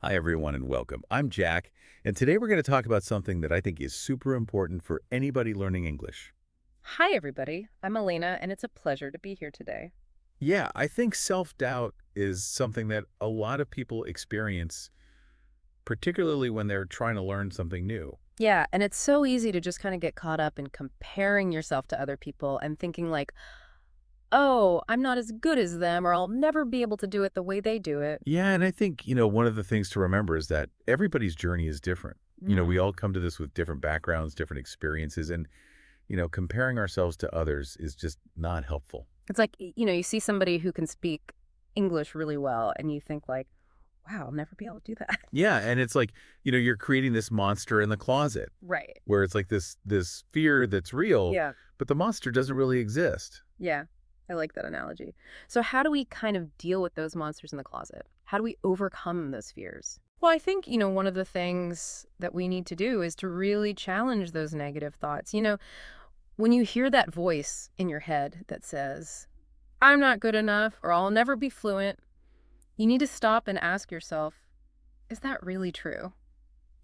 Hi, everyone, and welcome. I'm Jack, and today we're going to talk about something that I think is super important for anybody learning English. Hi, everybody. I'm Elena, and it's a pleasure to be here today. Yeah, I think self-doubt is something that a lot of people experience, particularly when they're trying to learn something new. Yeah, and it's so easy to just kind of get caught up in comparing yourself to other people and thinking, like, oh, I'm not as good as them, or I'll never be able to do it the way they do it. Yeah, and I think, one of the things to remember is that everybody's journey is different. We all come to this with different backgrounds, different experiences, and, comparing ourselves to others is just not helpful. It's like, you see somebody who can speak English really well, and you think, like, wow, I'll never be able to do that. Yeah, and it's like, you're creating this monster in the closet. Right. Where it's like this fear that's real, Yeah. but the monster doesn't really exist. Yeah. I like that analogy. So, how do we kind of deal with those monsters in the closet? How do we overcome those fears? Well, I think, one of the things that we need to do is to really challenge those negative thoughts. When you hear that voice in your head that says, I'm not good enough or I'll never be fluent, you need to stop and ask yourself, is that really true?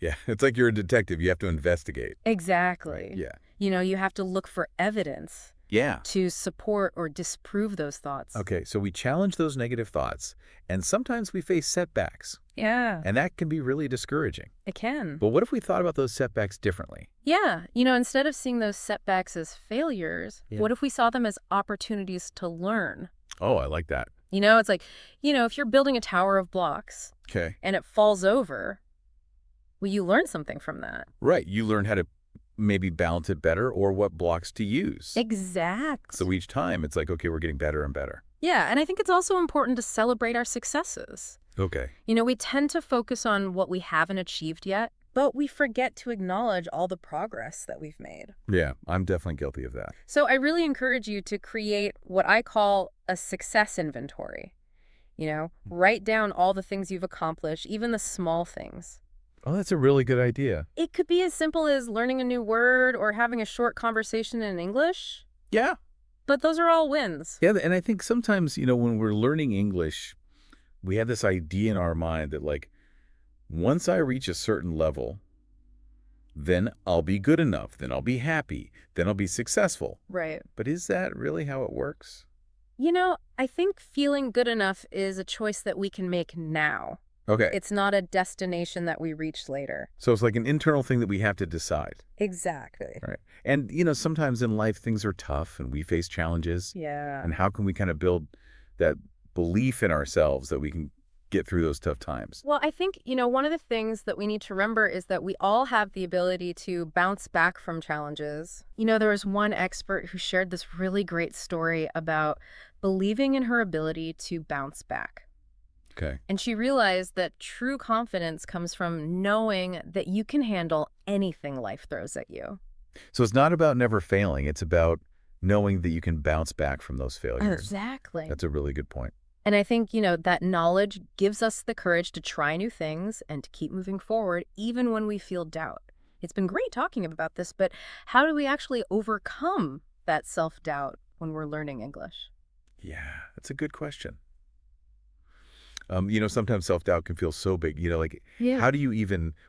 Yeah, it's like you're a detective. You have to investigate. Right. Exactly. Yeah. You have to look for evidence Yeah. to support or disprove those thoughts. Okay, so we challenge those negative thoughts, and sometimes we face setbacks, Yeah, and that can be really discouraging. it can. But what if we thought about those setbacks differently? Yeah, instead of seeing those setbacks as failures, Yeah. what if we saw them as opportunities to learn? Oh, I like that. It's like, if you're building a tower of blocks Okay. and it falls over, well, you learn something from that. Right. You learn how to maybe balance it better or what blocks to use. Exact. So each time it's like, okay, we're getting better and better. Yeah, and I think it's also important to celebrate our successes. Okay. We tend to focus on what we haven't achieved yet, but we forget to acknowledge all the progress that we've made. Yeah, I'm definitely guilty of that. So I really encourage you to create what I call a success inventory. Write down all the things you've accomplished, even the small things. Oh, that's a really good idea. It could be as simple as learning a new word or having a short conversation in English, Yeah. but those are all wins. Yeah, and I think sometimes, when we're learning English, we have this idea in our mind that, like, once I reach a certain level, then I'll be good enough, then I'll be happy, then I'll be successful. Right. But is that really how it works? I think feeling good enough is a choice that we can make now. Okay. It's not a destination that we reach later. So it's like an internal thing that we have to decide, Exactly. right? And, sometimes in life things are tough and we face challenges. Yeah. And how can we kind of build that belief in ourselves that we can get through those tough times? Well, I think, one of the things that we need to remember is that we all have the ability to bounce back from challenges. There was one expert who shared this really great story about believing in her ability to bounce back. Okay. And she realized that true confidence comes from knowing that you can handle anything life throws at you. So it's not about never failing. It's about knowing that you can bounce back from those failures. Exactly. That's a really good point. And I think, that knowledge gives us the courage to try new things and to keep moving forward, even when we feel doubt. It's been great talking about this, but how do we actually overcome that self-doubt when we're learning English? Yeah, that's a good question. Sometimes self-doubt can feel so big, like Yeah.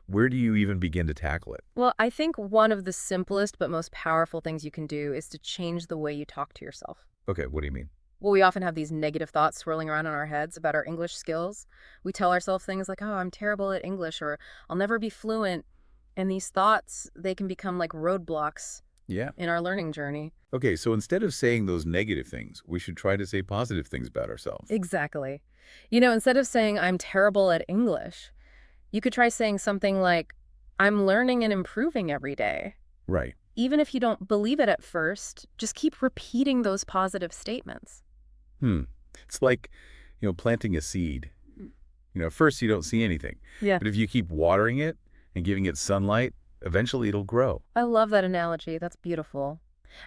where do you even begin to tackle it? Well, I think one of the simplest but most powerful things you can do is to change the way you talk to yourself. Okay, what do you mean? Well, we often have these negative thoughts swirling around in our heads about our English skills. We tell ourselves things like, oh, I'm terrible at English, or I'll never be fluent. And these thoughts, they can become like roadblocks Yeah. in our learning journey. Okay, so instead of saying those negative things, we should try to say positive things about ourselves. Exactly. Instead of saying, I'm terrible at English, you could try saying something like, I'm learning and improving every day. Right. Even if you don't believe it at first, just keep repeating those positive statements. Hmm. It's like, planting a seed. At first you don't see anything. Yeah. But if you keep watering it and giving it sunlight, eventually it'll grow. I love that analogy. That's beautiful.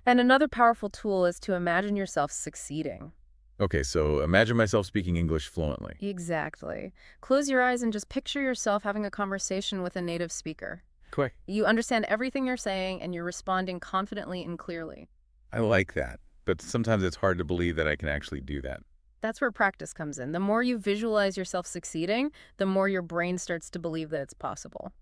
And another powerful tool is to imagine yourself succeeding. Okay, so imagine myself speaking English fluently. Exactly. Close your eyes and just picture yourself having a conversation with a native speaker. Quick. You understand everything you're saying and you're responding confidently and clearly. I like that. But sometimes it's hard to believe that I can actually do that. That's where practice comes in. The more you visualize yourself succeeding, the more your brain starts to believe that it's possible.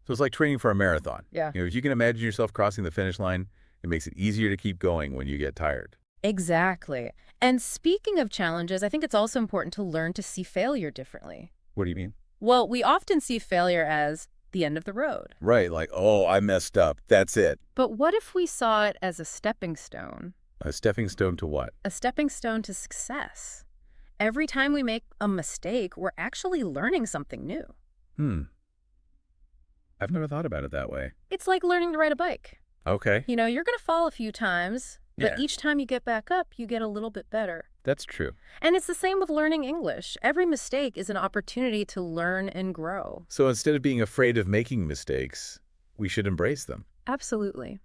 So it's like training for a marathon. Yeah. If you can imagine yourself crossing the finish line, it makes it easier to keep going when you get tired. Exactly. And speaking of challenges, I think it's also important to learn to see failure differently. What do you mean? Well, we often see failure as the end of the road. Right, like, oh, I messed up. That's it. But what if we saw it as a stepping stone? A stepping stone to what? A stepping stone to success. Every time we make a mistake, we're actually learning something new. I've never thought about it that way. It's like learning to ride a bike. Okay. You're going to fall a few times, but Yeah. each time you get back up, you get a little bit better. That's true. And it's the same with learning English. Every mistake is an opportunity to learn and grow. So instead of being afraid of making mistakes, we should embrace them. Absolutely.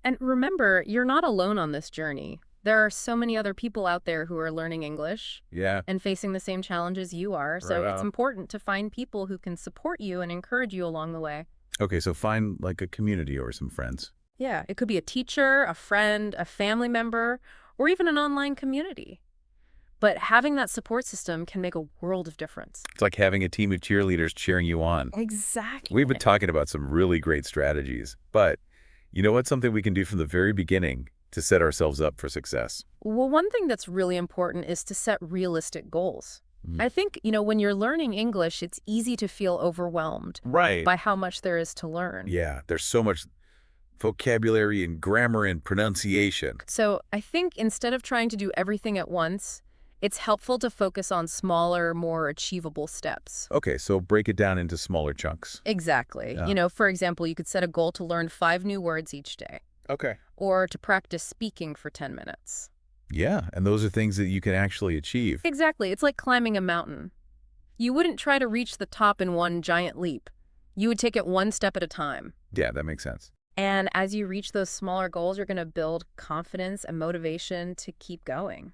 And remember, you're not alone on this journey. There are so many other people out there who are learning English Yeah. and facing the same challenges you are. So Right it's on. important to find people who can support you and encourage you along the way. Okay, so find like a community or some friends. Yeah, it could be a teacher, a friend, a family member, or even an online community. But having that support system can make a world of difference. It's like having a team of cheerleaders cheering you on. Exactly. We've been talking about some really great strategies, but you know what's something we can do from the very beginning to set ourselves up for success? Well, one thing that's really important is to set realistic goals. I think, when you're learning English, it's easy to feel overwhelmed Right. by how much there is to learn. Yeah, there's so much vocabulary and grammar and pronunciation. So I think instead of trying to do everything at once, it's helpful to focus on smaller, more achievable steps. Okay, so break it down into smaller chunks. Exactly. Yeah. For example, you could set a goal to learn 5 new words each day, Okay. or to practice speaking for 10 minutes. Yeah, and those are things that you can actually achieve. Exactly. It's like climbing a mountain. You wouldn't try to reach the top in one giant leap. You would take it one step at a time. Yeah, that makes sense. And as you reach those smaller goals, you're going to build confidence and motivation to keep going.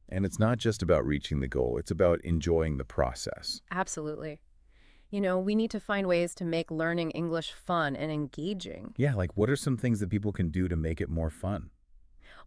And it's not just about reaching the goal, it's about enjoying the process. Absolutely. We need to find ways to make learning English fun and engaging. Yeah, like what are some things that people can do to make it more fun?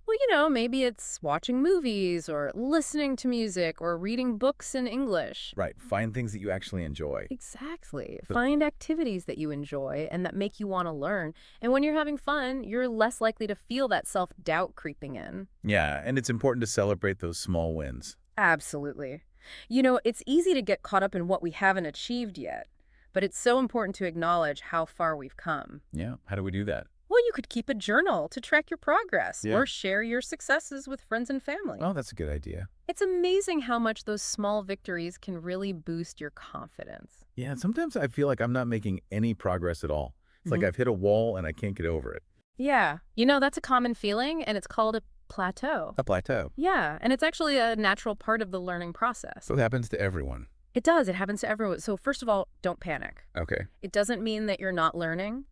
Well, maybe it's watching movies or listening to music or reading books in English. Right, find things that you actually enjoy. Exactly. So- Find activities that you enjoy and that make you want to learn. And when you're having fun, you're less likely to feel that self-doubt creeping in. Yeah, and it's important to celebrate those small wins. Absolutely. It's easy to get caught up in what we haven't achieved yet, but it's so important to acknowledge how far we've come. Yeah, how do we do that? Well, you could keep a journal to track your progress Yeah. or share your successes with friends and family. Oh, that's a good idea. It's amazing how much those small victories can really boost your confidence. Yeah, and sometimes I feel like I'm not making any progress at all. It's like Mhm. I've hit a wall and I can't get over it. Yeah. That's a common feeling, and it's called a plateau. A plateau. Yeah, and it's actually a natural part of the learning process. So it happens to everyone. It does. It happens to everyone. So first of all, don't panic. Okay. It doesn't mean that you're not learning.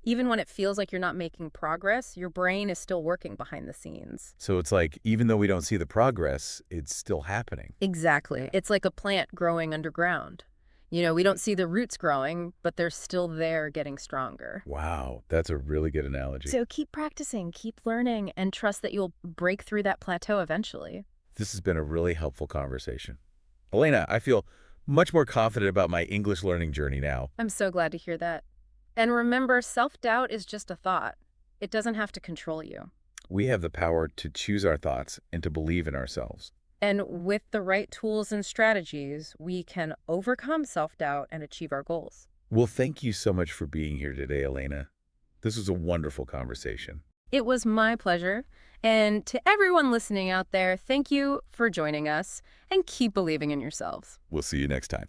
Even when it feels like you're not making progress, your brain is still working behind the scenes. So it's like, even though we don't see the progress, it's still happening. Exactly. It's like a plant growing underground. We don't see the roots growing, but they're still there getting stronger. Wow, that's a really good analogy. So keep practicing, keep learning, and trust that you'll break through that plateau eventually. This has been a really helpful conversation. Elena, I feel much more confident about my English learning journey now. I'm so glad to hear that. And remember, self-doubt is just a thought. It doesn't have to control you. We have the power to choose our thoughts and to believe in ourselves. And with the right tools and strategies, we can overcome self-doubt and achieve our goals. Well, thank you so much for being here today, Elena. This was a wonderful conversation. It was my pleasure. And to everyone listening out there, thank you for joining us, and keep believing in yourselves. We'll see you next time.